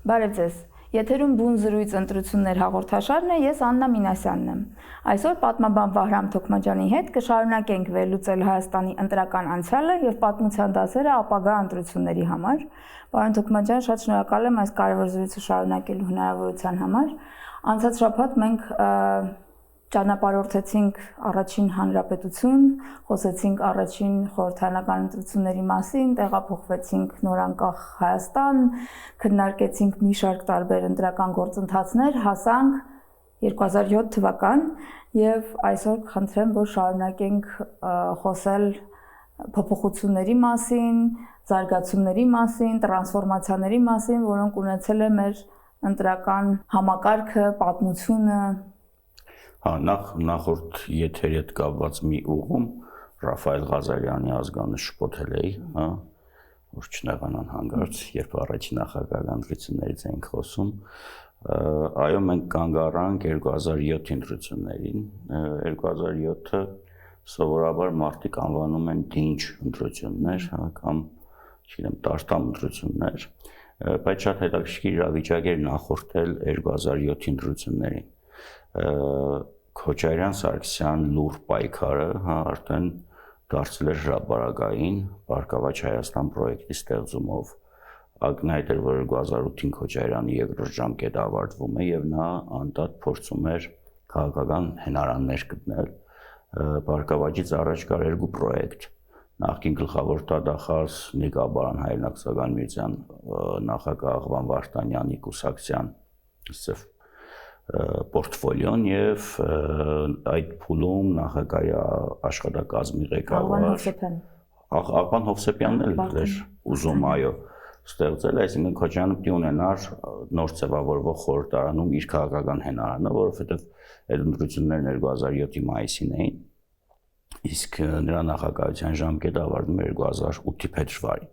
Բարև ձեզ։ Եթերում բուն զրույց ընտրություններ հաղորդաշարն է, ես Աննա Մինասյանն եմ։ Այսօր պատմաբան Վահրամ Թոքմաջյանի հետ կշարունակենք վերլուծել Հայաստանի ընտրական անցյալը եւ պատմության դասերը ապագա ընտրությունների համար։ Պարոն Թոքմաջյան, շատ շնորհակալ եմ այս կարևոր զրույցը շարունակելու հնարավորության համար։ Անցած շաբաթ մենք ճանապարհորդեցինք առաջին հանրապետություն, խոսեցինք առաջին խորհրդարանական ընտրությունների մասին, տեղափոխվեցինք նորանկախ Հայաստան, քննարկեցինք մի շարք տարբեր ընտրական գործընթացներ, հասանք 2007 թվական եւ այսօր կխնդրեմ, որ շարունակենք խոսել փոփոխությունների մասին, զարգացումների մասին, տրանսֆորմացիաների մասին, որոնք ունեցել է մեր ընտրական համակարգը, պատմությունը։ Նախորդ եթերի հետ կապված մի ուղում Ռաֆայել Ղազարյանի ազգանը շփոթել էի, որ չնեղանան հանգարց, երբ առաջին նախագահական ընտրություններից էինք խոսում, այո, մենք կանգ առանք 2007 ընտրություններին, 2007-ը սովորաբար մարդիկ անվանում են դինջ ընտրություններ, կամ չգիտեմ, տաշտամ ընտրություններ, բայց շատ հետաքրքիր իրավիճակ էր նախորդել 2007 ընտրություններին։ Քոչարյան-Սարգսյան լուռ պայքարը արդեն դարձել էր հրապարակային Բարգավաճ Հայաստան պրոյեկտի ստեղծումով։ Ակնհայտ էր, որ 2008-ին Քոչարյանի երկրորդ ժամկետը ավարտվում է եւ նա անդադ փորձում էր քաղաքական հնարաններ գտնել։ Բարգավաճից առաջ կար երկու պրոյեկտ։ Նախկին գլխավոր դատախազ Նիկաբարան հայրենական միության նախագահ Աղվան Վարդանյանի կուսակցության պորտֆոլիոն եւ այդ փուլում նախագահի աշխատակազմի ղեկավար Աղվան Հովսեփյանն էլ էր ուզում այո ստեղծել, այսինքն Քոչարյանը պիտի ունենար նոր ձևավորվող խորհրդարանում իր քաղաքական հնարանը, որովհետեւ այդ ընտրություններն 2007-ի մայիսին էին, իսկ նրա նախագահության ժամկետը ավարտվում էր 2008-ի փետրվարին։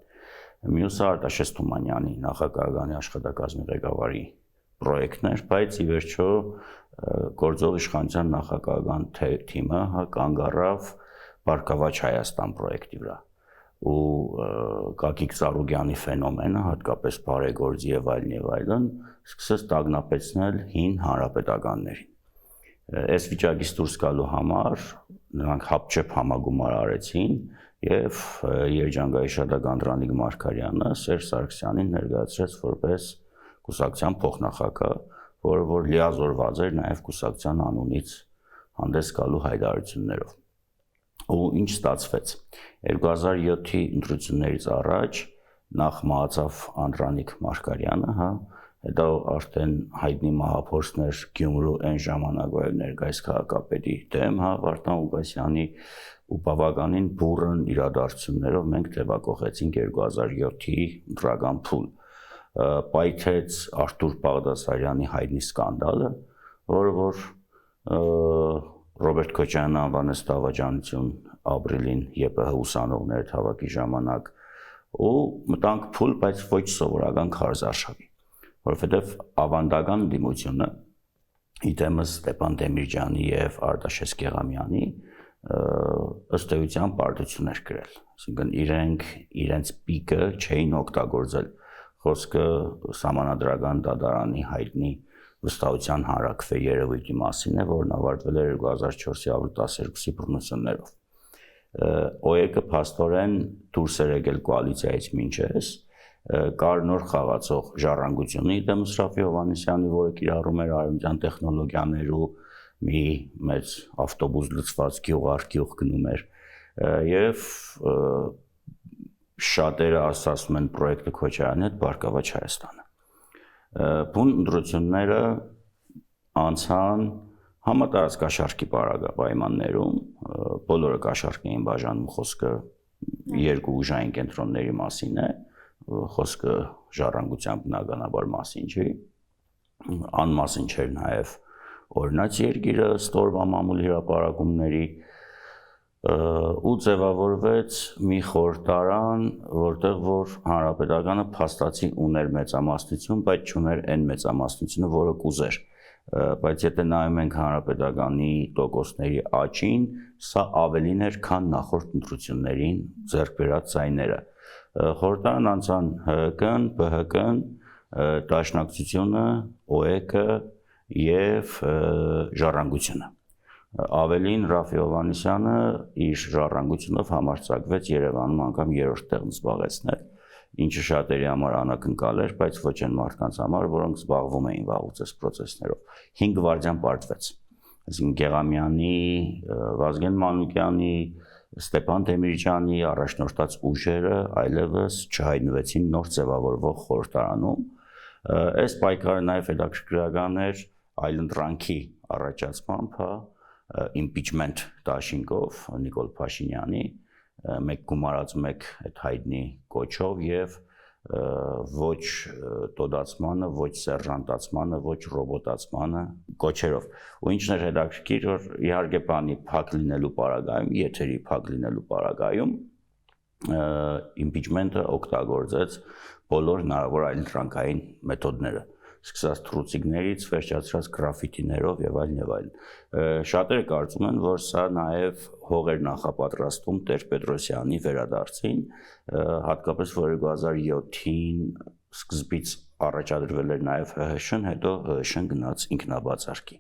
Մյուսը Արտաշես Թումանյանի նախագահական աշխատակազմի ղեկավարի պրոյեկտներ, բայց ի վերջո գործող իշխանության նախագահական թիմը կանգ առավ Բարգավաճ Հայաստան պրոյեկտի վրա ու Գագիկ Ծառուկյանի ֆենոմենը, հատկապես բարեգործի եւ այլն, սկսեց տագնապեցնել հին հանրապետականներին։ Այս վիճակից դուրս գալու համար նրանք հապճեպ համագումար արեցին եւ երջանկայիշատական Անդրանիկ Մարգարյանը Սերժ Սարգսյանին ներկայացրեց որպես կուսակցության փոխնախագահ, որ լիազորված էր նաև կուսակցության անունից հանդես գալու հայտարարություններով։ Ու ինչ ստացվեց։ 2007-ի ընտրություններից առաջ նախ մահացավ Անդրանիկ Մարգարյանը, հետո արդեն հայտնի մահափորձներ Գյումրու այն ժամանակվա ներկայիս քաղաքապետի դեմ, Վարդան Ղուկասյանի ու բավականին բուռն իրադարձություններով մենք թեվակողեցինք 2007-ի ընտրական փուլ։ Պայթեց Արթուր Բաղդասարյանի հայտնի սկանդալը, որ Ռոբերտ Քոչարյանն անվանեց դավաճանություն ապրիլին ԵՊՀ ուսանողների հավաքի ժամանակ ու մտանք փուլ, բայց ոչ սովորական քարոզարշավի, որովհետև ավանդական դիմությունը իդեմս Ստեփան Դեմիրճյանի եւ Արտաշես Գեղամյանի ըստ էության պարտություն էր գրել, այսինքն իրենք իրենց պիկը չէին օգտագործել։ Խոսքը Սահմանադրական դատարանի հայտնի վստահության հանրաքվե երևույթի մասին է, որն ավարտվել է 2004-ի ապրիլի 12-ի բռնություններով։ ՕԵԿ-ը փաստորեն դուրս էր եկել կոալիցիայից մինչես, կար նոր խաղացող ժառանգությունը իդեմս Ռաֆի Հովհաննիսյանի, որը կիրառում էր արևմտյան տեխնոլոգիաներու մի մեծ ավտոբուս լցված գյուղ առ գյուղ գնում էր եւ շատերը ասում են պրոյեկտը Քոչարյանի հետ Բարգավաճ Հայաստանը։ Բուն ընտրությունները անցան համատարած կաշառքի պայմաններում, բոլորը կաշառք էին բաժանում, խոսքը երկու ուժային կենտրոնների մասին է, խոսքը ժառանգության բնականաբար մասին չի, անմասին չէր նաև օրինաց երկիրը ստորվա մամուլ հրապարակումների ու ձևավորվեց մի խորհրդարան, որտեղ որ հանրապետականը փաստացի ուներ մեծամասնություն, բայց չուներ այն մեծամասնությունը, որը կուզեր։ Բայց եթե նայում ենք հանրապետականի տոկոսների աճին, սա ավելին էր, քան նախորդ ընտրություններին ձեռք բերած ձայները։ Խորհրդարան անցան ՀՀԿ-ն, ԲՀԿ-ն, Դաշնակցությունը, ՕԵԿ-ը եւ Ժառանգությունը։ Ավելին Ռաֆի Հովհաննիսյանը իր ժառանգությունով համարձակվեց Երևանում անգամ երրորդ տեղն զբաղեցնել, ինչը շատերի համար անակնկալ էր, բայց ոչ այն մարդկանց համար, որոնք զբաղվում էին վաղուց այս process-ներով։ 5 գվարդիան պարտվեց։ Այսինքն Գեղամյանի, Վազգեն Մանուկյանի, Ստեփան Դեմիրճյանի առաջնորդած ուժերը այլևս չհայտնվեցին նոր ձևավորվող խորհրդարանում։ Այս պայքարը նաև հետաքրքրական էր այլընտրանքի առաջացմամբ, impeachment դաշինքով Նիկոլ Փաշինյանի, մեկ գումարած մեկ այդ հայտնի կոչով եւ ոչ տոդացմանը, ոչ սերժանտացմանը, ոչ ռոբոտացմանը կոչերով։ Ու ինչն էր հետաքրքիր, որ իհարկե բանի փակ լինելու պարագայում, եթերի փակ լինելու պարագայում impeachment-ը օգտագործեց բոլոր հնարավոր այլընտրանքային մեթոդները, սկսած թռուցիկներից, վերջացրած գրաֆիտիներով եւ այլն եւ այլն։ Շատերը կարծում են, որ սա նաեւ հող էր նախապատրաստում Տեր-Պետրոսյանի վերադարձին, հատկապես որ 2007-ին սկզբից առաջադրվել էր նաեւ ՀՀՇ-ն, հետո ՀՀՇ-ն գնաց ինքնաբացարկի։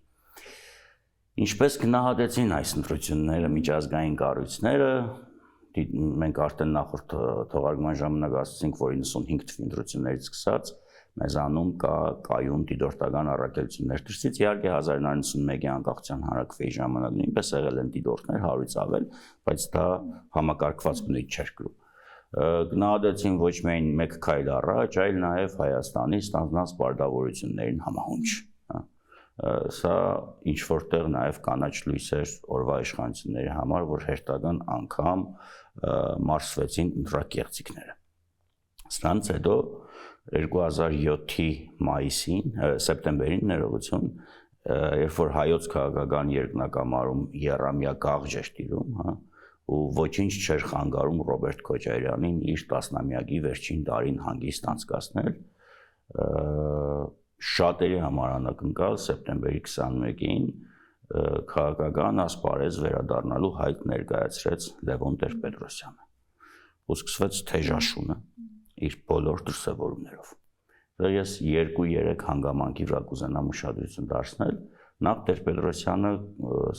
Ինչպես գնահատեցին այս ընտրությունները միջազգային կառույցները, մենք արդեն նախորդ թողարկման ժամանակ ասացինք, որ 95 թվականի ընտրություններից սկսած մեզանում կա կայուն դիտորդական առաքելություններ դրսից, իհարկե 1991-ի անկախության հանրաքվեի ժամանակ նույնպես եղել են դիտորդներ 100-ից ավել, բայց դա համակարգված բնույթ չէր կրում։ Գնահատեցին ոչ միայն մեկ քայլ առաջ, այլ նաև Հայաստանի ստանձնած պարտավորություններին համահունչ։ Սա ինչ որտեղ նաև կանաչ լույս էր օրվա իշխանությունների համար, որ հերթական անգամ մարսվեցին ընտրակեղծիքները։ Սրանց հետո 2007-ի մայիսին, սեպտեմբերին ներողություն, երբ որ հայոց քաղաքական երկնակամարում եռամյա գաղջ էր տիրում, ու ոչինչ չէր խանգարում Ռոբերտ Քոչարյանին իր 10-ամյակի վերջին տարին հանգիստ անցկացնել, շատերի համար անակնկալ սեպտեմբերի 21-ին քաղաքական ասպարեզ վերադառնալու հայտ ներկայացրեց Լևոն Տեր-Պետրոսյանը։ Ու սկսվեց թեժաշունը իր բոլոր դրսևորումներով։ Ես 2-3 հանգամանքի վրա կուզենամ ուշադրություն դարձնել, նախ Տեր-Պետրոսյանը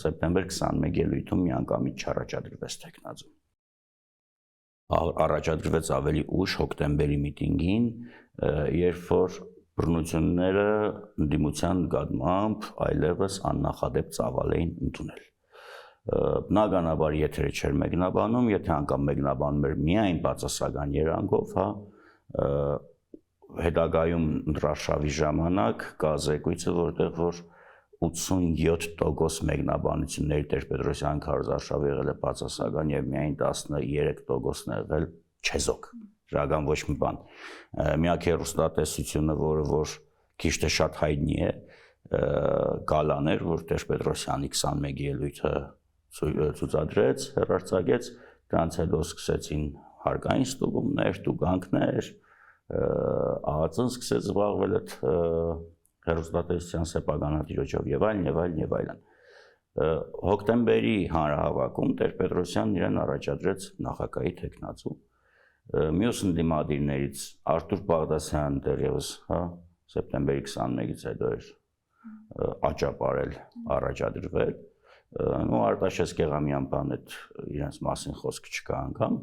սեպտեմբեր 21 ելույթում միանգամից չառաջադրվեց թեկնածու։ Առաջադրվեց ավելի ուշ հոկտեմբերի միտինգին, երբ որ բռնությունները ընդդիմության նկատմամբ այլևս աննախադեպ ծավալ էին ընդունել։ Բնականաբար եթերը չէր մեկնաբանում, եթե անգամ մեկնաբանում էր միայն բացասական երանգով, հետագայում ընտրարշավի ժամանակ կա զեկույցը, որտեղ որ 87% մեկնաբանությունների Տեր-Պետրոսյանի քարոզարշավը եղել է բացասական եւ միայն 13%-ն է եղել չեզոք, դրական ոչ մի բան։ Միակ հեռուստատեսությունը, որը որ քիչ թե շատ հայտնի է, գալան էր, որ Տեր-Պետրոսյանի 21 ելույթը ցուցադրեց, հեռարձակեց, դրանց հետո սկսեցին հարկային ստուգումներ, տուգանքներ, ԱԱԾ-ն սկսեց զբաղվել այդ հեռուստատեսության սեփականատիրոջով եւ այլն եւ այլն եւ այլն։ Հոկտեմբերի հանրահավաքում Տեր-Պետրոսյանն իրեն առաջադրեց նախագահի թեկնածու։ Մյուս ընդդիմադիրներից Արթուր Բաղդասյանն դեռևս, սեպտեմբերի 21-ից հետո էր աճապարել, առաջադրվել։ Ու Արտաշես Գեղամյան բան այդ իրենց մասին խոսք չկա անգամ։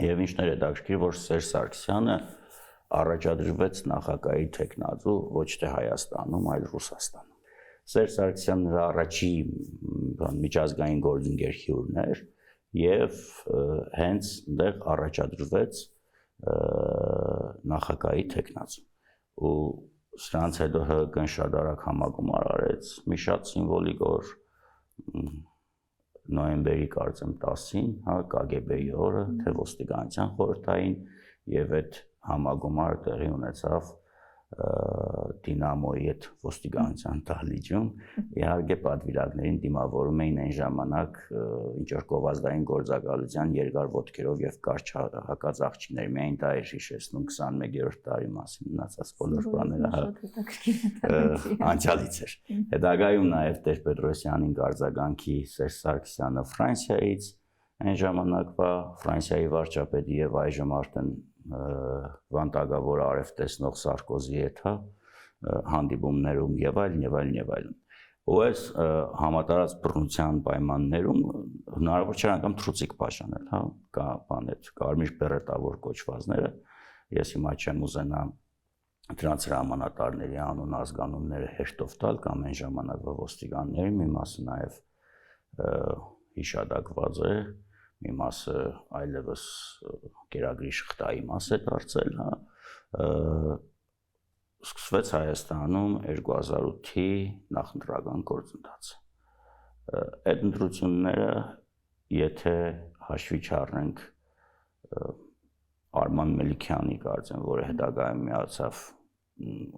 Եվ ինչն էր հետաքրքիր, որ Սերժ Սարգսյանը առաջադրվեց նախագահի թեկնածու ոչ թե Հայաստանում, այլ Ռուսաստանում։ Սերժ Սարգսյանն նրա առաջի միջազգային գործընկերությունն էր եւ հենց այնտեղ առաջադրվեց նախագահի թեկնածու։ Ու սրանց հետո ՀԿ-ն շատ արագ համագումար արեց, մի շատ սիմվոլիկ օր նոյեմբերի կարծեմ 10-ին, ԿԳԲ-ի օրը, թե ոստիկանության խորհրդային եւ այդ համագումարը տեղի ունեցավ Դինամոյի այդ ոստիկանության դահլիճում, իհարկե պատվիրակներին դիմավորում էին այն ժամանակ ինչ որ գովազդային գործակալության երկար ոտքերով եւ կարճ հակած աղջիկներ, միայն դա էր հիշեցնում 21-րդ տարի մասին մնացած բոլոր բաները անցյալից էր։ Հետագայում նաեւ Տեր-Պետրոսյանին արձագանքի Սերժ Սարգսյանը Ֆրանսիայից, Այն ժամանակվա Ֆրանսիայի վարչապետի եւ այժմ արդեն վանտագավոր արև տեսնող Սարկոզի հետ հանդիպումներում եւ այլն։ Ու այս համատարած բռնության պայմաններում հնարավոր չէ անգամ թրուցիկ բաժանել, հա, կա բան այդ կարմիր բերետավոր կոչվածները, ես հիմա չեմ ուզենա դրանց հրամանատարների անուն ազգանունները հեշտով տալ կամ այն ժամանակվա ոստիկանների, մի մասը նաեւ հիշադակված է, մի մասը այլևս գերագրի շղթայի մաս է դարձել, հա, սկսվեց Հայաստանում 2008-ի նախընտրական գործընթացը։ Այդ ընտրությունները, եթե հաշվի չառնենք Արման Մելիքյանի կարծեմ, որը հետագայում միացավ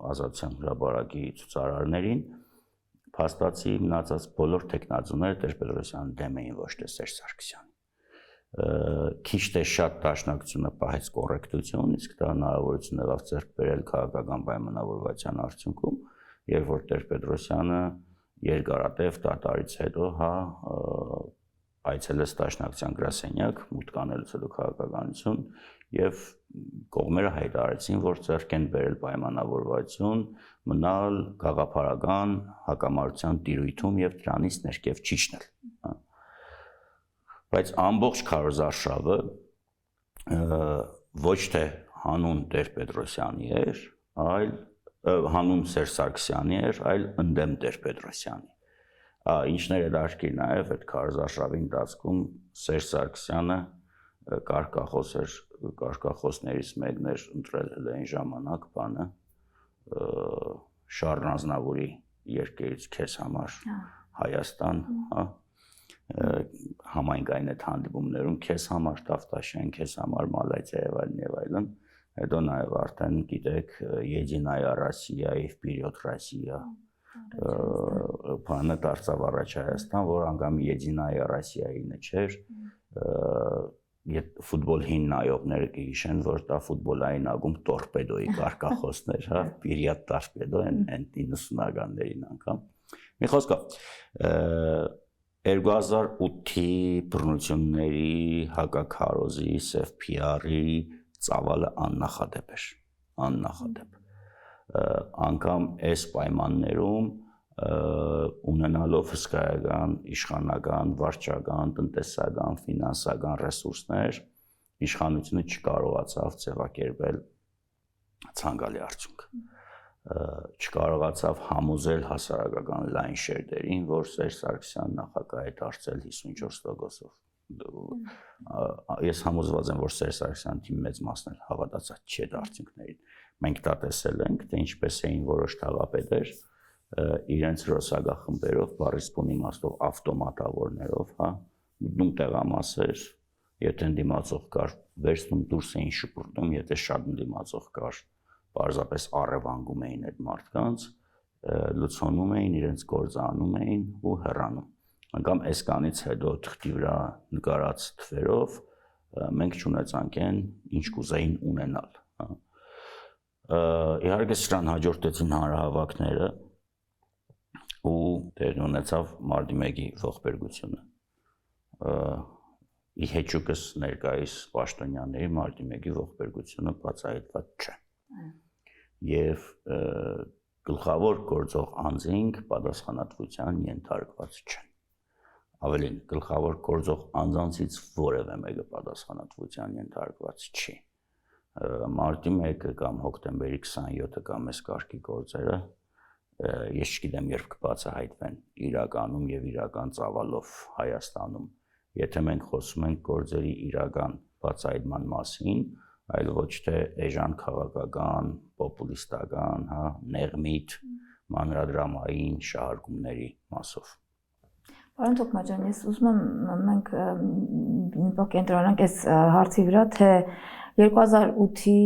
Ազատության հրապարակի ցուցարարներին, փաստացի մնացած բոլոր տեխնացուները Տեր-Պետրոսյանի դեմ էին, ոչ թե Սերժ Սարգսյանի։ Քիչ թե շատ դաշնակցությունը պահեց կոռեկտություն, իսկ դա հնարավորություն եղավ ձեռք բերել քաղաքական պայմանավորվածության արդյունքում, երբ որ Տեր-Պետրոսյանը երկարատև դատարից հետո այցելեց դաշնակցության գրասենյակ, մուտք անելուց հետո քաղաքականություն եւ կողմերը հայտարարեցին, որ ձեռք են բերել պայմանավորվածություն մնալ գաղափարական հակամարտության տիրույթում եւ դրանից ներքև չիջնել։ Բայց ամբողջ քարոզարշավը ոչ թե հանուն Տեր-Պետրոսյանի էր, այլ հանուն Սերժ Սարգսյանի էր, այլ ընդդեմ Տեր-Պետրոսյանի։ Ինչներ էր աչքի նաև այդ քարոզարշավի ընթացքում Սերժ Սարգսյանը կարգախոսներից մեկն էր ընտրել այն ժամանակ բանը Շառլ Ազնավուրի երկերից քեզ համար Հայաստան, համայնքային այդ հանդիպումներում քեզ համար Տավտաշեն, քեզ համար Մալայցիա եւ այլն, հետո նաեւ արդեն գիտեք Единая Россия եւ Вперед Россия բանը դարձավ առաջ Հայաստան, որ անգամ Единая Россия-ին չէր, ֆուտբոլ հին նայողները կհիշեն, որ դա ֆուտբոլային ակումբ տորպեդոյի կարգախոսներ, հա, Պիրիատ տորպեդո են 90-ականներին անգամ։ Մի խոսքով 2008-ի բռնությունների, հակաքարոզի, սև PR-ի ծավալը աննախադեպ էր, աննախադեպ։ Անգամ այս պայմաններում ունենալով հսկայական իշխանական, վարչական, տնտեսական, ֆինանսական ռեսուրսներ, իշխանությունը չկարողացավ ձևակերպել ցանկալի արդյունք։ Չկարողացավ համոզել հասարակական լայն շերտերին, որ Սերժ Սարգսյան նախագահ է դարձել 54%-ով։ Ես համոզված եմ, որ Սերժ Սարգսյանի թիմի մեծ մասն էլ հավատացած չէ այդ արդյունքներին։ Մենք դա տեսել ենք, թե ինչպես էին որոշ թաղապետեր իրենց ռոսագախմբերով, բառիսպուն իմաստով ավտոմատավորներով, հա, մտնում տեղամասեր, եթե ընդդիմացող կար, վերցնում դուրս էին շպրտում, եթե շատ ընդդիմացող կար, պարզապես առևանգում էին այդ մարդկանց, լցոնում էին, իրենց գործը անում էին ու հեռանում։ Անգամ այսքանից հետո թղթի վրա նկարած թվերով մենք չունեցանք այն, ինչ կուզեին ունենալ։ Իհարկե սրան հաջորդեցին հանրահավաքները ու տեղի ունեցավ մարտի 1-ի ողբերգությունը։ Ի հեճուկս ներկայիս պաշտոնյաների մարտի 1-ի ողբերգությունը բացահայտված չէ։ Եվ գլխավոր գործող անձինք պատասխանատվության ենթարկված չեն։ Ավելին, գլխավոր գործող անձանցից որևէ մեկը պատասխանատվության ենթարկված չի։ Մարտի 1-ը կամ հոկտեմբերի 27-ը կամ այս կարգի գործերը, ես չգիտեմ երբ կբացահայտվեն իրականում եւ իրական ծավալով Հայաստանում, եթե մենք խոսում ենք գործերի իրական բացահայտման մասին, այլ ոչ թե էժան քաղաքական, պոպուլիստական, հա, նեղմիտ, մանրադրամային շահարկումների մասով։ Պարոն Թոքմաջյան, ես ուզում եմ մենք մի պահ կենտրոնանանք այս հարցի վրա, թե 2008-ի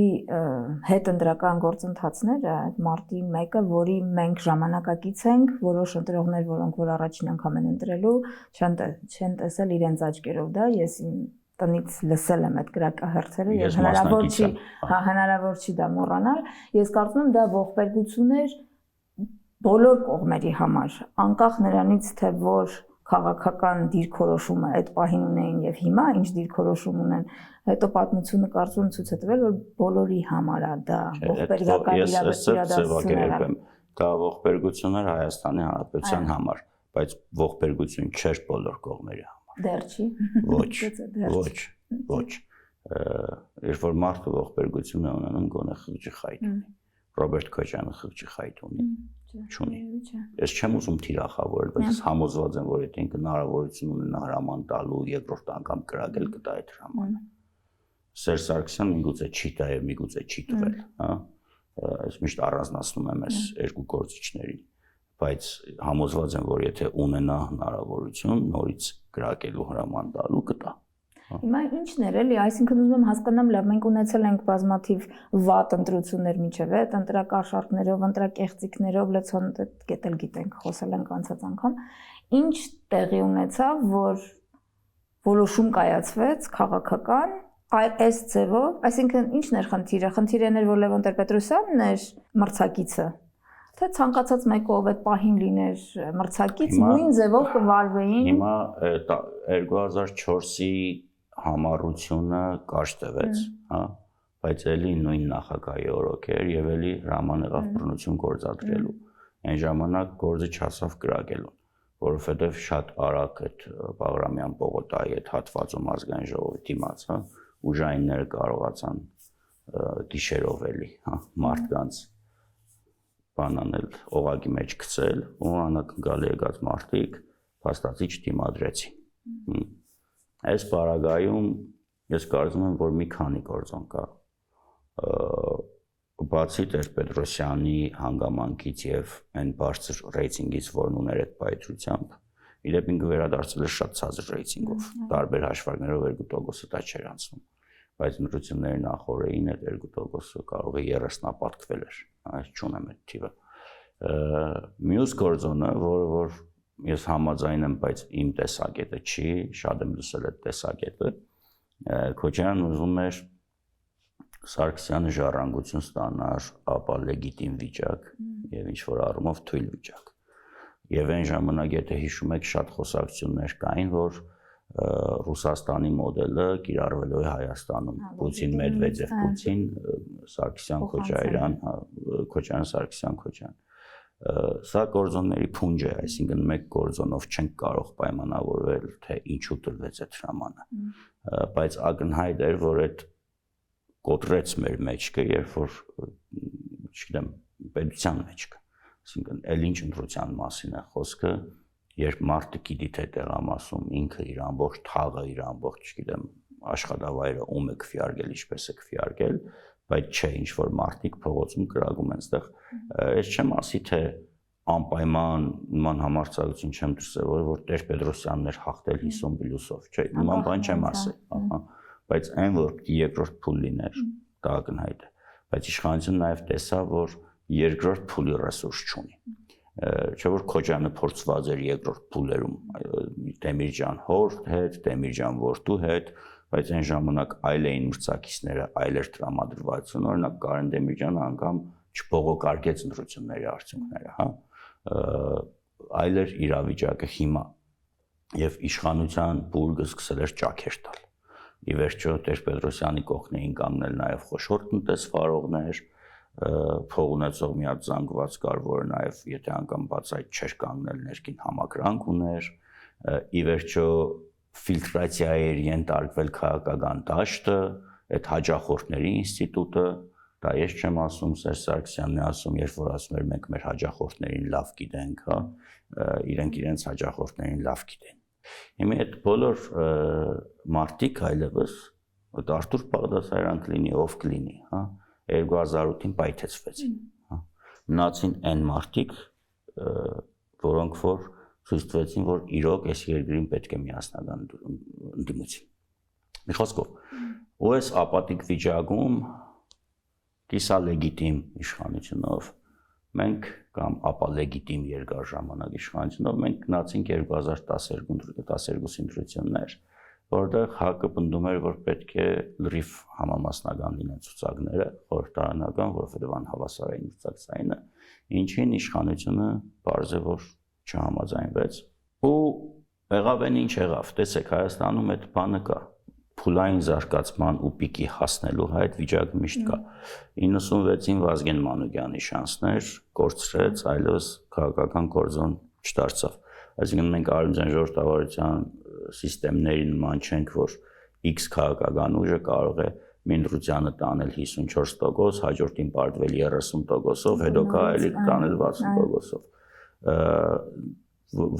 հետընտրական գործընթացները, մարտի 1-ը, որի մենք ժամանակակից ենք, որոշ ընտրողներ, որոնք որ առաջին անգամ են ընտրելու, չեն տեսել իրենց աչքերով դա, ես տնից լսել եմ այդ գրակահերթերը եւ հնարավոր չի դա մոռանալ։ Ես կարծում եմ դա ողբերգություն էր բոլոր կողմերի համար, անկախ նրանից, թե որ քաղաքական դիրքորոշումը այդ պահին ունեին եւ հիմա ինչ դիրքորոշում ունեն, հետո պատմությունը կարծում ցույց է տվել, որ բոլորի համար է դա ողբերգական իրադարձությունները։ Դա ողբերգություն էր Հայաստանի Հանրապետության համար, բայց ողբերգություն չէր բոլոր կողմերի համար։ Դեռ չի։ Ոչ։ Երբ որ մարդը ողբերգություն է ունենում, գոնե խղճի խայտ ունի։ Ռոբերտ Քոչյանը խղճի խայտ ունի։ Չունի։ Ես չեմ ուզում թիրախավորել, բայց համոզված եմ, որ եթե հնարավորություն ունենա հրաման տալու երկրորդ անգամ կրակել կտա այդ հրամանը։ Սերժ Սարգսյանը միգուցե չի տա եւ միգուցե չի տվել, հա։ Այս միշտ առանձնացնում եմ այս երկու գործիչներին, բայց համոզված եմ, որ եթե ունենա հնարավորություն նորից կրակելու հրաման տալու կտա։ Հիմա ինչն էր էլի, այսինքն ուզում եմ հասկանամ, լավ, մենք ունեցել ենք բազմաթիվ վատ ընտրություններ միջև այդ ընտրակաշառքներով, ընտրակեղծիքներով, լեցոն գետել գիտենք, խոսել ենք անցած անգամ, ինչ տեղի ունեցավ, որ որոշում կայացվեց քաղաքական այս ձևով, այսինքն ինչն էր խնդիրը, խնդիրն էր, որ Լևոն Տեր-Պետրոսյանն էր մրցակիցը, թե ցանկացած մեկը ով այդ պահին լիներ մրցակից, նույն ձևով կվարվեին։ Հիմա 2004-ի համառությունը կարճ տևեց, հա, բայց էլի նույն նախագահի օրոք էր եւ էլի հրաման եղավ բռնություն գործադրելու։ Այն ժամանակ գործը չասավ կրակելուն, որովհետեւ շատ արագ այդ Բաղրամյան պողոտայի այդ հատվածում ազգային ժողովի դիմաց, հա, ուժայինները կարողացան գիշերով էլի, հա, մարդկանց բան անել, օղակի մեջ գցել ու անակնկալի եկած մարդիկ փաստացի չդիմադրեցին։ Այս պարագայում ես կարծում եմ, որ մի քանի գործոն կա։ Բացի Տեր-Պետրոսյանի հանգամանքից եւ այն բարձր ռեյտինգից, որն ուներ այդ պայթրությամբ, իրենք ինքը վերադարձել է շատ ցածր ռեյտինգով, տարբեր հաշվարկներով 2%-ը դա չէր անցնում, բայց ընտրությունների նախորդին այդ 2%-ը կարող է 30-ապատկվել էր, այս չունեմ այդ թիվը։ Մյուս գործոնը, որ ես համաձայն եմ, բայց իմ տեսակետը չի, շատ եմ լսել այդ տեսակետը, Քոչարյանն ուզում էր Սարգսյանը ժառանգություն ստանար, ապա լեգիտիմ վիճակ եւ ինչ-որ առումով թույլ վիճակ։ Եվ այն ժամանակ, եթե հիշում եք, շատ խոսակցություններ կային, որ Ռուսաստանի մոդելը կիրառվելու է Հայաստանում։ Պուտին, Մեդվեդև, Պուտին, Սարգսյան, Քոչարյան, Քոչարյան, Սարգսյան, Քոչարյան։ Սա գործոնների փունջ է, այսինքն մեկ գործոնով չենք կարող պայմանավորվել, թե ինչու տրվեց այդ հրամանը։ Բայց ակնհայտ էր, որ այդ կոտրեց մեր մեջքը, երբ որ, չգիտեմ, պետության մեջքը, այսինքն էլ ինչ ընտրության մասին է խոսքը, երբ մարդը գիտի թե տեղամասում ինքը իր ամբողջ թաղը, իր ամբողջ, չգիտեմ, աշխատավայրը ում է քվեարկել, ինչպես է քվեարկել, բայց չէ, ինչ որ մարդիկ փողոցում կրակում են այդտեղ, ես չեմ ասի թե անպայման նման համարձակություն չեմ դրսևորել, որ Տեր-Պետրոսյանն էր հաղթել 50 պլյուսով, չէ, նման բան չեմ ասել, ահա, բայց այն որ երկրորդ փուլ լիներ, դա ակնհայտ է, բայց իշխանությունը նաև տեսավ, որ երկրորդ փուլի ռեսուրս չունի, չէ որ Քոչյանը փորձված էր երկրորդ փուլերում Դեմիրճան հոր հետ, Դեմիրճան որդու հետ, բայց այն ժամանակ այլ էին մրցակիցները, այլ էր տրամադրվածությունը, օրինակ Կարեն Դեմիրճյանը անգամ չփողոքարկեց ընտրությունների արդյունքները, հա, այլ էր իրավիճակը հիմա, եւ իշխանության բուրգը սկսել էր ճաքեր տալ։ Ի վերջո Տեր-Պետրոսյանի կողքին էին կանգնել նաեւ խոշոր տնտեսվարողներ, փող ունեցող մի հատ զանգված կար, որը նաեւ եթե անգամ բացայտ չէր կանգնել ներքին համակրանք ուներ, ի վերջո ֆիլտրացիա էր ենթարկվել քաղաքական դաշտը, այդ հաջախորդների ինստիտուտը, դա ես չեմ ասում, Սերժ Սարգսյանն է ասում, երբ որ ասում էր մենք մեր հաջախորդներին լավ գիտենք, հա, իրենք իրենց հաջախորդներին լավ գիտեն։ Հիմա այդ բոլոր մարդիկ այլևս Արթուր Բաղդասարյան կլինի, ով կլինի, հա, 2008-ին պայթեցվեցին, հա, մնացին այն մարդիկ, որոնք որ ցույց տվեցին, որ իրոք այս երկրին պետք է միասնական ընդդիմություն։ Մի խոսքով, ու այս ապատիկ վիճակում կիսա լեգիտիմ իշխանությունով մենք կամ ապա լեգիտիմ երկար ժամանակ իշխանությունով մենք գնացինք 2012 ընտրություններ, որտեղ ՀԱԿ-ը պնդում էր, որ պետք է լրիվ համամասնական լինեն ցուցակները, խորհրդարանական, որովհետև անհավասարային ցուցակցայինը, ինչին իշխանությունը բարձր որ չհամաձայնվեց ու եղավ են ինչ եղավ, տեսեք Հայաստանում այդ բանը կա, փուլային զարգացման ու պիկի հասնելու այդ վիճակը միշտ կա։ 96-ին Վազգեն Մանուկյանի շանսներ կորցրեց, այլևս քաղաքական կորձոն չդարձավ։ Այսինքն մենք արևմտյան ժողովրդավարության սիստեմների նման չենք, որ X քաղաքական ուժը կարող է Մինդրությանը տանել 54%, հաջորդին պարտվել 30%-ով, հետո կարելի տանել 60%-ով։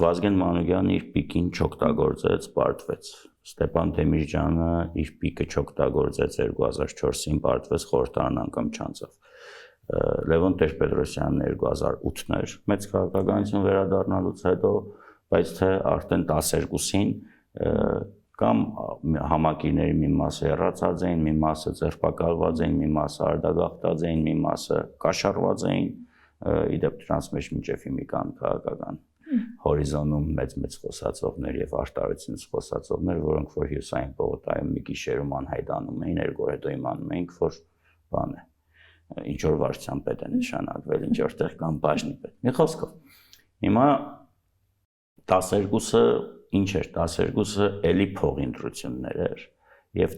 Վազգեն Մանուկյանը իր պիկին չօգտագործեց, պարտվեց։ Ստեփան Թեմիրջյանը իր պիկը չօգտագործեց 2004-ին, պարտվեց, խորհրդարան անգամ չանցավ։ Լևոն Տեր-Պետրոսյանն 2008-ն էր մեծ քաղաքականություն վերադառնալուց հետո, բայց թե արդեն 12-ին կամ համակիրների մի մասը հեռացած էին, մի մասը ձերբակալված էին, մի մասը արտագաղթած էին, մի մասը կաշառված էին, իդեպ դրանց մեջ մինչև հիմի կան քաղաքական հորիզոնում մեծ խոսացողներ եւ արտարությունից խոսացողներ, որոնք որ հյուսային պողոտայում մի գիշերում անհայտանում էին, երկու օր հետո իմանում էինք, որ բան է, ինչ որ վարչության պետ է նշանակվել, ինչ որտեղ կամ բաժնի պետ։ Մի խոսքով, հիմա 12-ը ինչ էր, 12-ը էլի փողընտրություններ էր եւ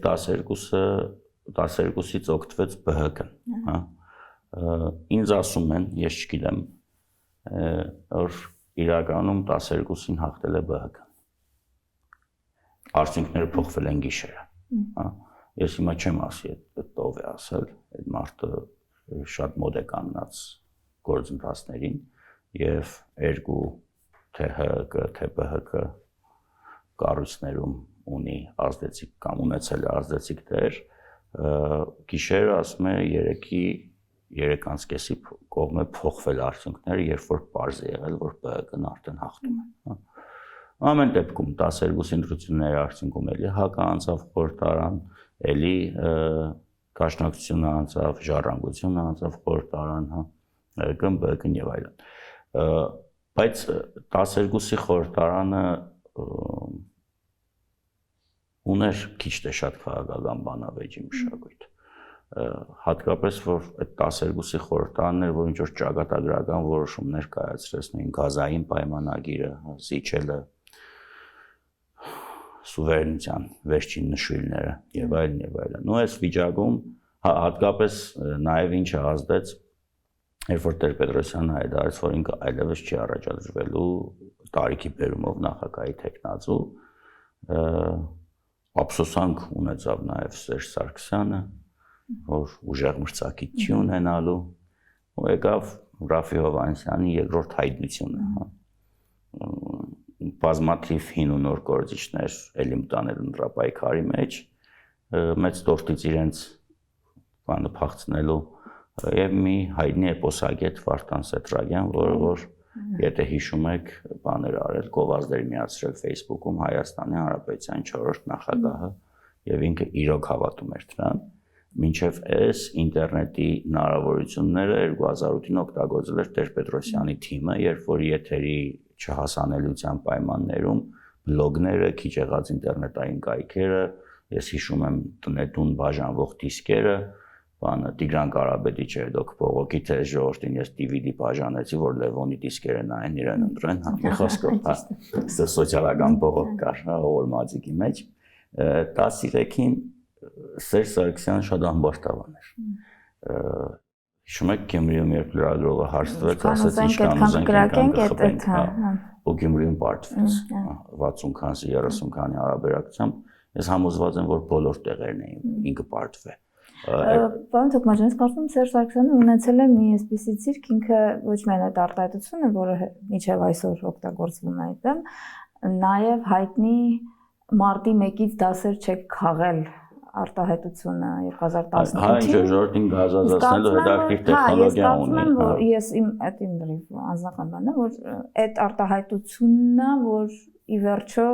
12-ից օգտվեց ԲՀԿ-ն, հա։ Ինձ ասում են, ես չգիտեմ, որ իրականում 12-ին հաղթել է ԲՀԿ-ն։ Արդյունքները փոխվել են գիշերը, հա։ Ես հիմա չեմ ասի, այդ ով է ասել, այդ մարդը շատ մոտ է կանգնած գործընթացներին եւ երկու թե ՀՀԿ, թե ԲՀԿ կառույցներում ունի ազդեցիկ կամ ունեցել է ազդեցիկ դեր, գիշերը ասում է 3:30-ի կողմը փոխվել արդյունքները, երբ որ պարզ է եղել, որ ԲՀԿ-ն արդեն հաղթում է։ Ամեն դեպքում 12 ընտրությունների արդյունքում էլի ՀԱԿ-ը անցավ խորհրդարան, էլի Դաշնակցությունը անցավ, Ժառանգությունը անցավ խորհրդարան, հա, ԲՀԿ-ն եւ այլն։ Բայց 12-ի խորհրդարանը ուներ քիչ թե շատ քաղաքական բանավեճի մշակույթ, հատկապես որ այդ 12-ի խորհրդարանն էր, որ ինչ որ ճակատագրական որոշումներ կայացրեց, նույն գազային պայմանագիրը, զիջելը, սուվերենության վերջին նշույլները եւ այլն եւ այլն։ Ու այս վիճակում հատկապես նաեւ ինչը ազդեց, երբ որ Տեր-Պետրոսյանը հայտարարեց, որ ինքը այլևս չի առաջադրվելու տարիքի բերումով նախագահի թեկնածու, ափսոսանք ունեցավ նաեւ Սերժ Սարգսյանը, որ ուժեղ մրցակից չի ունենալու, ու եկավ Ռաֆի Հովհաննիսյանի երկրորդ հայտնությունը, հա։ Բազմաթիվ հին ու նոր գործիչներ էլի մտանել ընտրապայքարի մեջ, մեծ տորտից իրենց բանը փախցնելու եւ մի հայտնի էպոսագետ Վարդան Սետրագյան, որ եթե հիշում եք, բաներ արել, գովազդեր միացրել Facebook-ում Հայաստանի Հանրապետության 4-րդ նախագահը եւ ինքը իրոք հավատում էր դրան, մինչեւ այս ինտերնետի հնարավորությունները 2008-ին օգտագործել էր Տեր-Պետրոսյանի թիմը, երբ որ եթերի չհասանելիության պայմաններում բլոգները, քիչ եղած ինտերնետային կայքերը, ես հիշում եմ տնետուն բաժանվող դիսկերը, բանը Տիգրան Կարապետիչը դոք փողոքի թե ժողովրդին ես DVD բաժանեցի, որ Լևոնի դիսկերը նայեն իրեն ընտրեն, հա, մի խոսքով, հա, սա սոցիալական փողոք կար, հա, օրմածիկի մեջ, 13-ին Սերժ Սարգսյանը շատ ամբարտավան էր։ Հիշում եք Գյումրիում երբ լրագրողը հարցրեց, ասաց ինչքան ուզենք կխփենք, ու Գյումրիում պարտվեց 60 քանսի 30 քանի հարաբերակցությամբ, ես համոզված եմ, որ բոլոր տեղերն էին ինքը պարտվե։ Պարոն Թոքմաջյան, ես կարծում եմ Սերժ Սարգսյանը ունեցել է մի այսպիսի ցիրկ, ինքը ոչ միայն այդ արտահայտությունը, որը մինչև այսօր օգտագործվում է այդտեղ, նաև հայտնի մարտի 1-ից դասեր չեք քաղել արտահայտությունը 2018-ին։ Հա, ինչ ժողովրդին գազազացնելու հետաքրքիր տեխնոլոգիա ունի։ Ես իմ անձնական բանն է, որ այդ արտահայտությունն է, որ ի վերջո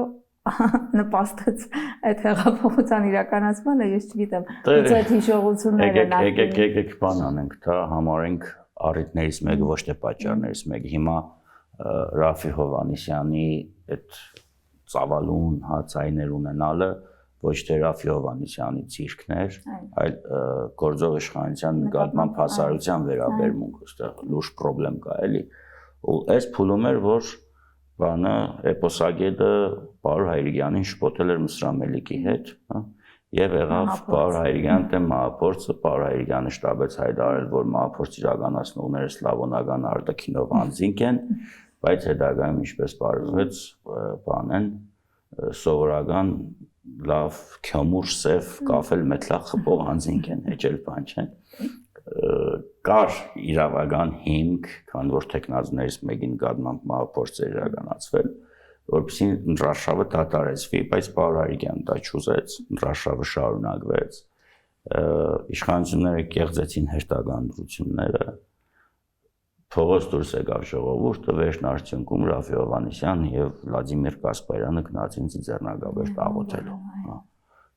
նպաստեց այդ հեղափոխության իրականացմանը, ես չգիտեմ, ոնց այդ հիշողությունները եկեք բան անենք, դա համարենք առիթներից մեկը, ոչ թե պատճառներից մեկը։ Հիմա Ռաֆի Հովհաննիսյանի այդ ծավալուն հացայներ ունենալը ոչ թե Ռաֆի Հովհաննիսյանի ցիրկներ, այլ գործող իշխանության նկատմամբ հասարակության վերաբերմունք, այստեղ լուրջ խնդրեմ կա էլի։ Ու այս փուլում էր, որ բանը էպոսագետը Պարուր Հայրիկյանին շփոթել էր Մսրամելիքի հետ, հա, եւ եղավ Պարուր Հայրիկյան դեմ մահափորձը, Պարուր Հայրիկյանը շտաբեց հայտարարել, որ մահափորձ իրականացնողները Սլավոնական Արտաքինով անձինք են, բայց հետագայում ինչպես պարզվեց, բանեն սովորական լավ քյամուր սև կաֆել մեթլախ խփող անձինք են, հեչել բան չեն։ Կար իրավական հիմք, քան որ տեխնազներից մեկին նկատմամբ մահափորձ էր իրականացվել, որպեսզի ընդրաշավը դադարեցվի, բայց Պարուր Հայրիկյանը դա չուզեց, ընդրաշավը շարունակվեց, իշխանությունները կեղծեցին հերթական ընտրությունները, փողոց դուրս եկավ ժողովուրդը, վերջն արդյունքում Ռաֆի Հովհաննիսյանն եւ Վլադիմիր Կասպարյանը գնացին Ծիծեռնագավերտ աղոթելու, հա։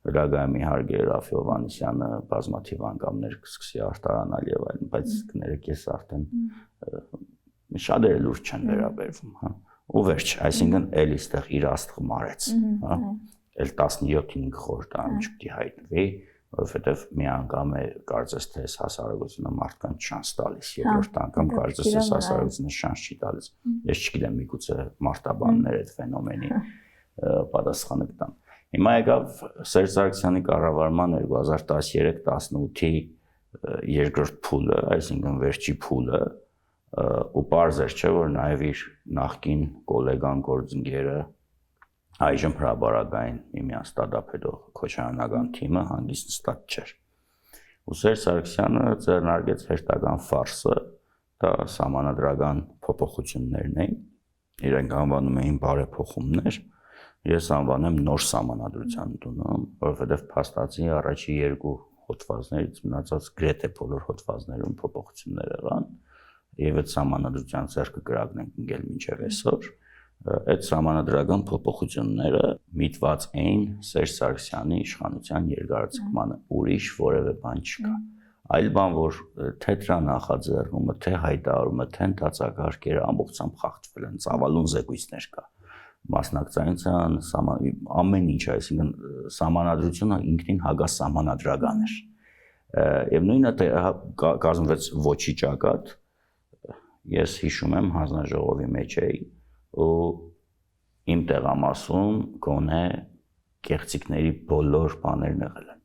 Հետագայում իհարկե Ռաֆի Հովհաննիսյանը բազմաթիվ անգամներ կսկսի արտարանալ եւ այլն, բայց կներեք ես արդեն շատերը լուրջ չեն վերաբերվում, հա։ Ու վերջ, այսինքն էլ իստեղ իր աստղը մարեց, հա։ Էլ 17-ին խորհրդարանում չպետք է հայտնվի, որովհետեւ մի անգամ է կարծես թե հասարակությունը մարդկանց շանս տալիս, երկրորդ անգամ կարծես թե հասարակությունը շանս չի տալիս։ Ես չգիտեմ միգուցե մարտաբաններ այդ ֆենոմենի պատասխանը կտան։ Հիմա եկավ Սերժ Սարգսյանի կառավարման 2013-18-ի երկրորդ փուլը, այսինքն վերջի փուլը, ու պարզ էր, չէ, որ նաև իր նախկին գոլեգան գործընկերը այժմ հրաբարակային միմյանց ստադափելով քոչարանական թիմը հանգիստ նստած չէր։ Ու Սերժ Սարգսյանը ձեռնարկեց հերթական ֆարսը, դա սահմանադրական փոփոխություններն էին, իրենք անվանում էին բարեփոխումներ, ես անվանեմ նոր սահմանադրության ընդունում, որովհետև փաստացի առաջի երկու հոդվածներից մնացած գրեթե բոլոր հոդվածներում փոփոխություններ եղան, եւ այդ սահմանադրության ձեռքը կրակն են ընկել մինչև այսօր։ Այդ սահմանադրական փոփոխությունները միտված էին Սերժ Սարգսյանի իշխանության երկարաձգմանը, ուրիշ որևէ բան չկա։ Այլ բան, որ թե դրա նախաձեռնումը, թե հայտարարումը, թե ընդհանրակարգերը ամբողջությամբ խախտվել են, ծավալուն զեկույցներ կա։ Մասնակցության ամեն ինչ, այսինքն սահմանադրությունը ինքնին հագասահմանադրական էր։ Եվ նույնը կազմվեց ոչի ճակատ, ես հիշում եմ հանձնաժողովի մեջ էի ու իմ տեղամասում գոնե կեղծիքների բոլոր բաներն եղել են։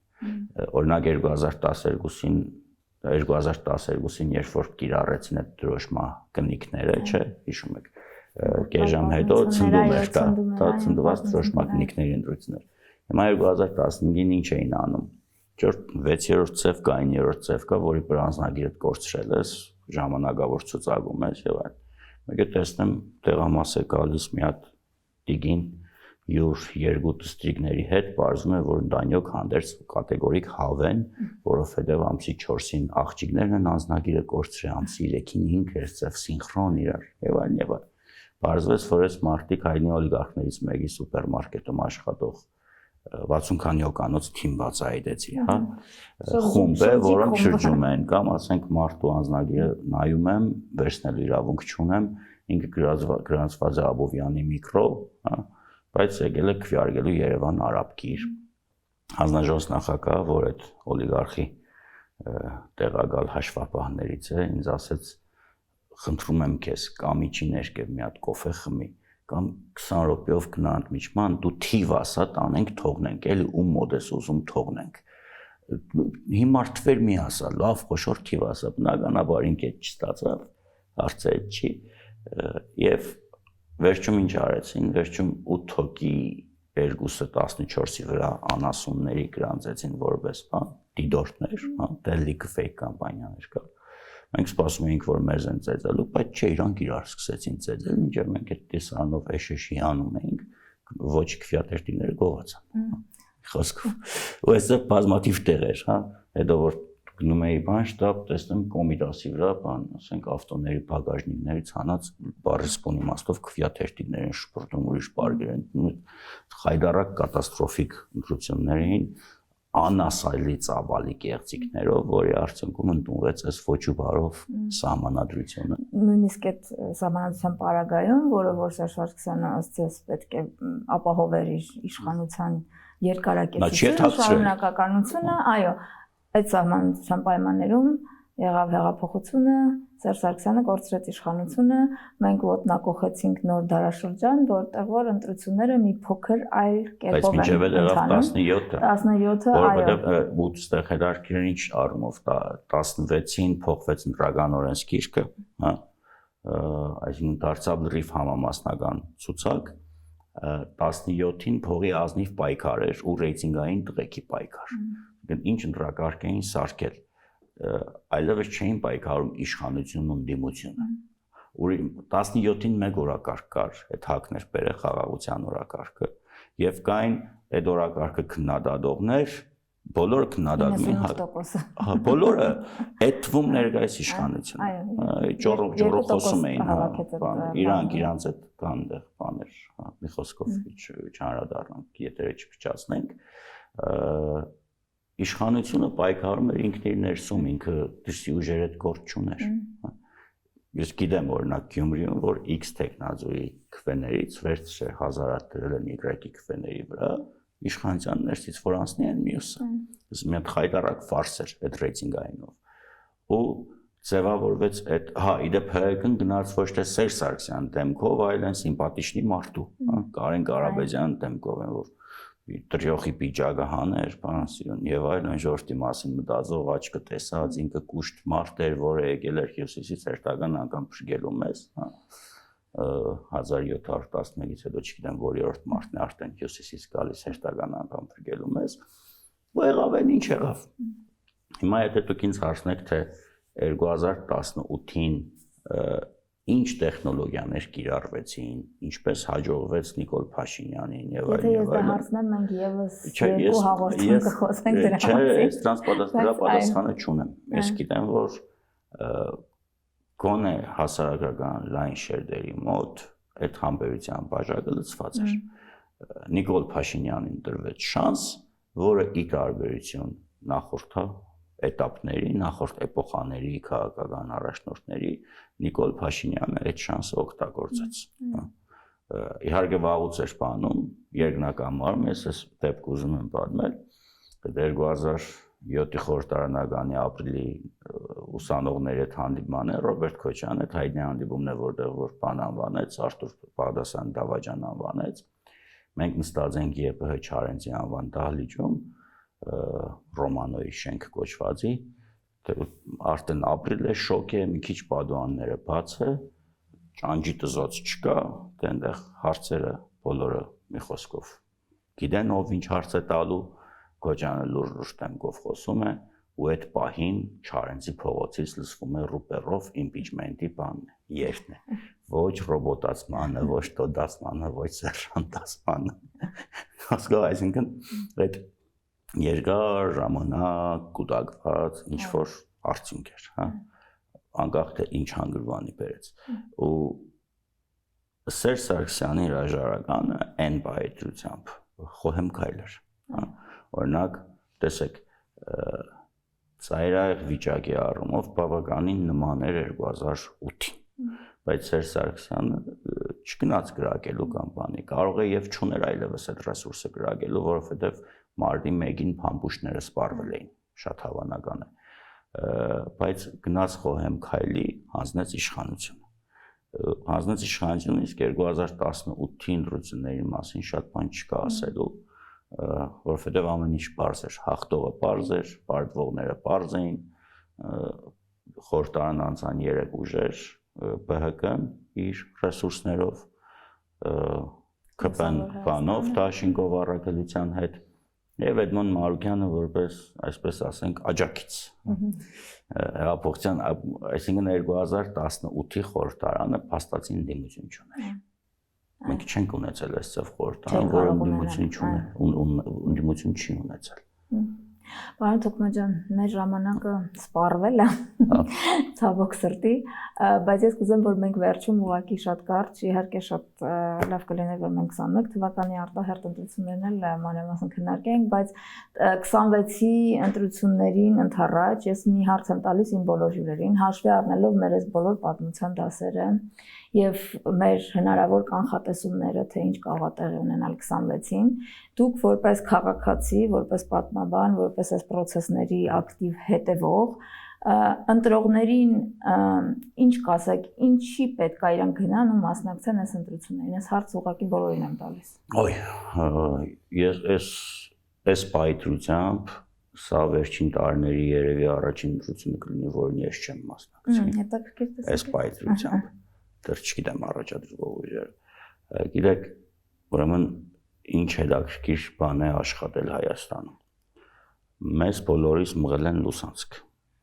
Օրինակ 2012-ին երբ որ կիրառեցին այդ դրոշմա կնիքները, չէ, հիշում եք, կես ժամ հետո ցնդում էր կա, դա ցնդված դրոշմա կնիքների ընտրություններ։ Հիմա 2015-ին ինչ էին անում։ 6-րդ ծև կա, 9-րդ ծև կա, որի վրա անձնագիրը կորցրել ես, ժամանակավոր ցուցակում ես եւ այլն։ Մեկը տեսնեմ տեղամաս է գալիս մի հատ տիգին յուր երկու դստրիկների հետ, բարձում է որ դանյոք հանդերձ կատեգորիկ հավեն, որովհետեւ ամսի 4-ին աղջիկներն են անձնագիրը կորցրել, ամսի 3-ին 5 ծև սինխրոն իրար եւ այլն եւ այլն։ Բարձվեց որ այս մարտիկ հայտնի օլիգարխներից մեկի սուպերմարկետում աշխատող 60 քանի հոկանոց թիմ բացահայտեցի, հա, խումբ է, որոնք շրջում են, կամ ասենք մարդու անձնագիրը նայում եմ, վերցնելու իրավունք չունեմ, ինքը գրանցված է Աբովյանի միկրո, հա, բայց եկել է քվեարկելու Երևան արաբգիր։ Հանձնաժողովի նախագահը, որ այդ օլիգարխի տեղակալ հաշվապահներից է, ինձ ասեց, խնդրում եմ քեզ, կամ իջի ներքև մի հատ կոֆե խմի, կամ 20 րոպեով գնա ընդմիջման, դու թիվ ասա, տանենք, թողնենք, էլի ում մոտ ես ուզում թողնենք։ Հիմար թվեր մի ասա, լավ խոշոր թիվ ասա, բնականաբար ինք այդ չստացավ, հարցը այդ չի, եւ վերջում ինչ արեցին, վերջում 8 հոգի 2-ը 14-ի վրա անասունների գրանցեցին որպես բան, դիդորտներ, հա, դելիկ ֆեյք կամպանիաներ կա։ Մենք սպասում էինք, որ մեզ են ծեծելու, բայց չէ, իրանք իրար սկսեցին ծեծել, մինչև մենք այդ տեսարանով էշեշի անում էինք, ոչ քվեատերտիները գողացան։ Խոսքով։ Ու այստեղ բազմաթիվ տեղեր, հա, հետո որ գնում էի բան շտաբ, տեսնում կոմիտասի վրա, բան, ասենք ավտոների բագաժնիկներից հանած բարիսպոն իմաստով քվեատերտիներ են շփոթում, ուրիշ բարգեր են, խայդարակ կատաստրոֆիկ ընտրություններ էին, անասայլի ծավալի կեղծիքներով, որի արդյունքում ընդունվեց այս ոչ ու բարով սահմանադրությունը։ Նույնիսկ այդ սահմանադրության պարագայում, որը որ Սերժ Սարգսյանը ըստ ձեզ պետք է ապահովեր իր իշխանության երկարակեցությունը, շարունակականությունը, այո, այդ սահմանադրության պայմաններում եղավ հեղափոխությունը, Սերժ Սարգսյանը կորցրեց իշխանությունը, մենք ոտնակոխեցինք նոր դարաշրջան, որտեղ որ ընտրությունները մի փոքր այլ կերպով են ընթանում։ Բայց մինչև եղավ 17-ը, որովհետև այստեղ հետաքրքիր ինչ առումով 16-ին փոխվեց ընտրական օրենսգիրքը, հա, այսինքն դարձավ լրիվ համամասնական ցուցակ, 17-ին փողի ազնիվ պայքար էր ու ռեյտինգային տղեկի պայքար։ Ինչ ընտրակարգ էին սարքել, այլևս չէին պայքարում իշխանությունն ու ընդդիմությունը։ 17-ին մեկ օրակարգ կար, այդ հակն էր բերել խաղաղության օրակարգը, եւ կային այդ օրակարգը քննադատողներ, բոլորը քննադատում էին, բոլորը այդ թվում ներկայիս իշխանությունը, ճոռոխոսում էին, իրանց այդ բաներ, մի խոսքով չանդրադառնանք, եթերը չփչացնենք, իշխանությունը պայքարում էր ինքն իր ներսում, ինքը դրսի ուժեր այդ գործ չուներ։ Ես գիտեմ օրինակ Գյումրիում, որ X տեխնազոյի քվեներից վերցրել հազարատ դրել են Y-ի քվեների վրա, իշխանության ներսից որ անցնի են մյուսը։ Ես մի հատ խայտարակ ֆարս էր այդ ռեյտինգայինով։ Ու ձևավորվեց այդ, հա, իդեպ ՀՀԿ-ն գնաց ոչ թե Սերժ Սարգսյան դեմքով, այլ այն սիմպաթիչնի մարդու, Կարեն Ղարաբեդյան դեմքով են, որ տրյոխի պիջակը հաներ, բան սիրուն եւ այլն ժողովրդի մասին մտածող աչքը տեսած ինքը կուշտ մարդ էր, որը եկել էր Հյուսիսից հերթական անգամ փրկելու մեզ, հա 1711-ից հետո չգիտեմ որերորդ մարդն է արդեն Հյուսիսից գալիս հերթական անգամ փրկելու մեզ, ու եղավ այն ինչ եղավ։ Հիմա եթե դուք ինձ հարցնեք թե 2018-ին ինչ տեխնոլոգիաներ կիրառվեցին, ինչպես հաջողվեց Նիկոլ Փաշինյանին եւ այլն։ Եթե ես դա հարցնեմ, մենք եւս երկու հաղորդում կխոսենք դրա մասին։ Չէ, ես դրա պատասխանը չունեմ։ Ես գիտեմ, որ գոնե հասարակական լայն շերտերի մոտ այդ համբերության բաժակը լցված էր։ Նիկոլ Փաշինյանին տրվեց շանս, որը ի տարբերություն նախորդ էտապների, նախորդ էպոխաների քաղաքական առաջնորդների Նիկոլ Փաշինյանը այդ շանսը օգտագործեց։ Իհարկե վաղուց էր բանում, երկնակամարում ես այս դեպք ուզում եմ պատմել, 2007-ի խորհրդարանականի ապրիլի ուսանողների հետ հանդիպմանը Ռոբերտ Քոչյանը այդ հայտնի հանդիպումն է, որտեղ որ բան անվանեց, Արտուր Բաղդասարյան Դավաճան անվանեց։ Մենք նստած ենք ԵՊՀ Չարենցի անվան դահլիճում, Ռոմանոյի շենք կոչվածի, արդեն ապրիլ է, շոկ է, մի քիչ պատուհանները բաց է, ճանճի տզոց չկա, այնտեղ հարցերը բոլորը մի խոսքով գիտեն ով ինչ հարց է տալու, Քոչյանը լուրջ դեմքով խոսում է, ու այդ պահին Չարենցի փողոցից լսվում է ռուպերով իմպիչմենտի բանն է, երթն է, ոչ ռոբոտացմանը, ոչ տոդացմանը, ոչ սերժանտացմանը, հասկացա, այսինքն այդ երկար ժամանակ կուտակված ինչ-որ արդյունք էր, հա, անկախ թե ինչ հանգրվանի բերեց, ու Սերժ Սարգսյանի հրաժարականը այն բայդրությամբ խոհեմ քայլ էր, հա, օրինակ, տեսեք, ծայրահեղ վիճակի առումով բավականին նման էր 2008-ին, բայց Սերժ Սարգսյանը չգնաց գրակելու կամ բանի, կարող է եւ չուներ այլևս այդ ռեսուրսը գրակելու, որովհետեւ մարտի 1-ին փամփուշտները սպառվել էին, շատ հավանական է, բայց գնաց խոհեմ քայլի, հանձնեց իշխանությունը, իսկ 2018-ի ընտրությունների մասին շատ բան չկա ասելու, որովհետև ամեն ինչ պարզ էր, հաղթողը պարզ էր, պարտվողները պարզ էին, խորհրդարան անցան 3 ուժեր, ԲՀԿ-ն իր ռեսուրսներով, ԿՊ-ն բանով, Դաշինկով առաքելության հետ, եւ Էդմոն Մարուկյանը որպես, այսպես ասենք, աջակից։ Հեղափոխության, այսինքն 2018-ի խորհրդարանը փաստացի ընդդիմություն չուներ։ Մենք չենք ունեցել այս խորհրդարան, որը ընդդիմություն չի ունեցել։ Պարոն Թոքմաջյան, մեր ժամանակը սպառվել է, ցավոք սրտի, բայց ես կուզեմ, որ մենք վերջում ուղղակի շատ կարճ, իհարկե շատ լավ կլիներ, որ մենք 21 թվականի արտահերթ ընտրություններն էլ մանրամասն քննարկենք, բայց 26-ի ընտրություններին ընդառաջ ես մի հարց եմ տալիս իմ բոլոր հյուրերին, հաշվի առնելով մեր այս բոլոր պատմության դասերը եւ մեր հնարավոր կանխատեսումները, թե ինչ կարող է տեղի ունենալ 26-ին, դուք որպես քաղաքացի, որպես պատմաբան, որպես այս process-ների ակտիվ հետևող, ընտրողներին ինչ կասեք, ինչի պետք է իրանք գնան ու մասնակցեն այս ընտրություններին։ Այս հարցը ուղղակի բոլորին եմ տալիս։ Ոյ, ես այս պայթրությամբ սա վերջին տարիների երևի առաջին ընտրությունը կլինի, որին ես չեմ մասնակցի։ Հետաքրքիր տեսակ։ Այս պայթրությամբ դեռ չգիտեմ առաջադրվող ուժերը։ Գիտեք, ուրեմն ինչ հետաքրքիր բան է աշխատել Հայաստանում։ Մեզ բոլորիս մղել են լուսանցք։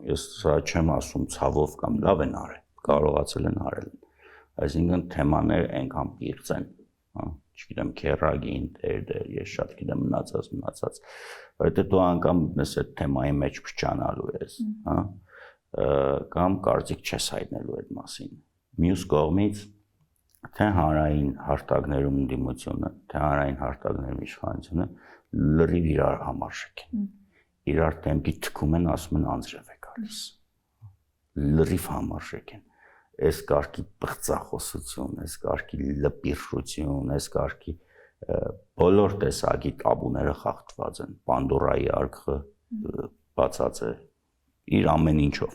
Ես սա չեմ ասում ցավով կամ լավ են արել, կարողացել են արել։ Այսինքն թեմաներ այնքան պիղծ են, հա, չգիտեմ, քերագին, դեր, ես շատ գիտեմ մնացած, որովհետեւ դու անգամ ես այդ թեմայի մեջ փչանալու ես, հա, կամ կարծիք չես հայտնելու այդ մասին։ Մյուս կողմից թե հանրային հարտակներում ընդդիմությունը, թե հանրային հարտակներում իշխանությունը լրիվ իրար համարժեք են։ Իրար դեմքի թքում են, ասում են անձրև է գալիս։ Լրիվ համարժեք են։ Այս կարգի պղծախոսություն, այս կարգի լպիրշություն, այս կարգի բոլոր տեսակի տաբուները խախտված են։ Պանդորայի արքը բացած է իր ամեն ինչով։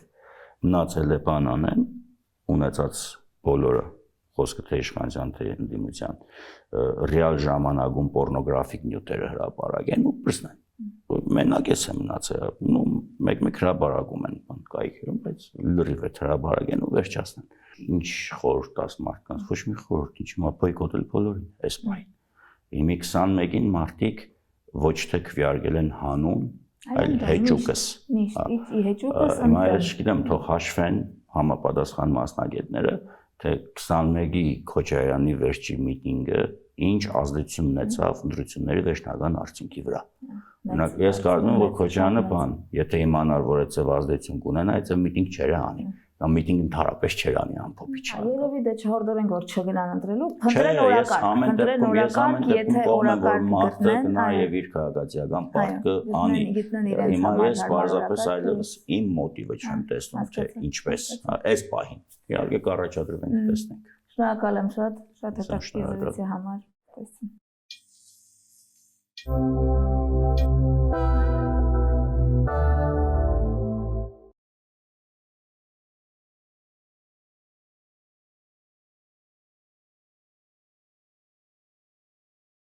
Մնացել է բան անեն, ունեցած բոլորը խոսքը թե իշխանության թե ընդդիմության ռեալ ժամանակում պորնոգրաֆիկ նյութերը հրապարակեն ու պրսնեն։ Մենակ ես եմ մնացել, մեկ հրապարակում են կայքերում, բայց լրիվ է հրապարակեն ու վերջացնեն։ Ինչ խորհուրդ տաս մարդկանց, ոչ մի խորհուրդ, ինչ մա բոյկոտել բոլորին, այս պահին։ Իմի 21-ին մարդիկ ոչ թե քվյարկել են հանուն, այլ հեճուկս։ Հիմա ես չգիտեմ, թող հաշվեն համապատասխան մասնագետները, թե 21-ի Քոչարյանի վերջի միտինգը ինչ ազդեցություն ունեցավ ընտրությունների վերջնական արդյունքի վրա։ Օրինակ, ես կարծում եմ, որ Քոչարյանը բան, եթե իմանար, որ այդ ազդեցություն կունենա, այդ միտինգ չեր անի։ Դա միտինգ ընդհանրապես չեր անի ամփոփի չա։ Երևի դե չհորդորենք, որ չգնան ընտրելու, փնտրեն օրակարգ, եթե օրակարգ գտնեն, եւ իր քաղաքացիական պարտքը անի։ Հիմա ես պարզապես այլևս իմ մոտիվը չեմ տեսնում, թե ինչպես, այս պահին։ Իհարկե կառաջադրվենք, տեսնենք։ Շնորհակալ եմ շատ հետաքրքիր զրույցի համար։